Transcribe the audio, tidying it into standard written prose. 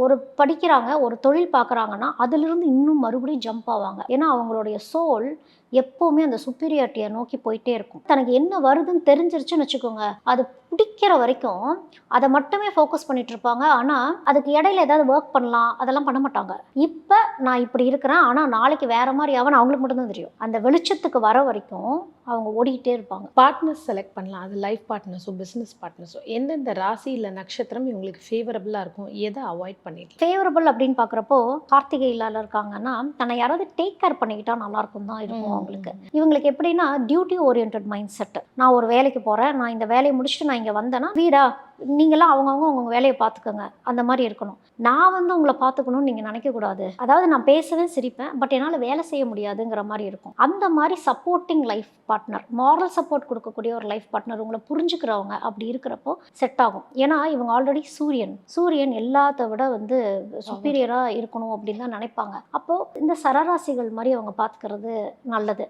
ஒரு படிக்கிறாங்க, ஒரு தொழில் பார்க்குறாங்கன்னா, அதிலிருந்து இன்னும் மறுபடியும் ஜம்ப் ஆவாங்க. ஏன்னா, அவங்களுடைய சோல் எப்பவுமே அந்த சுப்பீரியாரிட்டிய நோக்கி போயிட்டே இருக்கும். தனக்கு என்ன வருதுன்னு தெரிஞ்சிருச்சுன்னு வச்சுக்கோங்க, அது பிடிக்கிற வரைக்கும் அத மட்டுமே ஃபோக்கஸ் பண்ணிட்டு இருப்பாங்க. ஆனா, அதுக்கு இடையில ஏதாவது வொர்க் பண்ணலாம், அதெல்லாம் பண்ண மாட்டாங்க. இப்ப நான் இப்படி இருக்கிறேன், ஆனா நாளைக்கு வேற மாரி ஆவேன்னு அவங்களுக்கு மட்டும் தான் தெரியும். அந்த வெளிச்சத்துக்கு வர வரைக்கும் அவங்க ஓடிக்கிட்டே இருப்பாங்க. பார்ட்னர்ஸ் செலக்ட் பண்ணலாம். அது லைஃப் பார்ட்னர்ஸோ, பிசினஸ் பார்ட்னர்ஸோ எந்தெந்த ராசி இல்ல நட்சத்திரம் இவங்களுக்கு ஃபேவரபிளா இருக்கும்? எத அவாய்ட் பண்ணிடலாம்? ஃபேவரபிள் அப்படின்னு பார்க்குறப்போ, கார்த்திகையிலால இருக்காங்கன்னா, தன்னை யாராவது டேக் கேர் பண்ணிக்கிட்டா நல்லாயிருக்கும் தான் இருக்கும் அவங்களுக்கு. இவங்களுக்கு எப்படின்னா, டியூட்டி ஓரியன்டட் மைண்ட் செட். நான் ஒரு வேலைக்கு போறேன், நான் இந்த வேலைய முடிச்சுட்டு நான் இங்க வந்தேன்னா, வீடா? நீங்கலாம் அவங்கவங்க வேலைய பார்த்துக்கங்க. அந்த மாரி இருக்கணும். நான் வந்து உங்கள பார்த்துக்கணும்னு நீங்க நினைக்கக்கூடாது. அதாவது நான் பேசுவேன், சிரிப்பேன். பட் என்னால வேலை செய்ய முடியாதுங்கிற மாரி இருக்கும். அந்த மாரி supporting life partner, moral support குடுக்கக்கூடிய ஒரு லைஃப் பார்ட்னர், உங்கள புரிஞ்சுக்கிறவங்க அப்படி இருக்கிறப்போ செட் ஆகும். ஏன்னா, இவங்க ஆல்ரெடி சூரியன். சூரியன் எல்லாத்த விட வந்து சுப்பீரியரா இருக்கணும் அப்படின்னு தான் நினைப்பாங்க. அப்போ இந்த சரராசிகள் மாரி அவங்க பார்த்துக்கிறது நல்லது.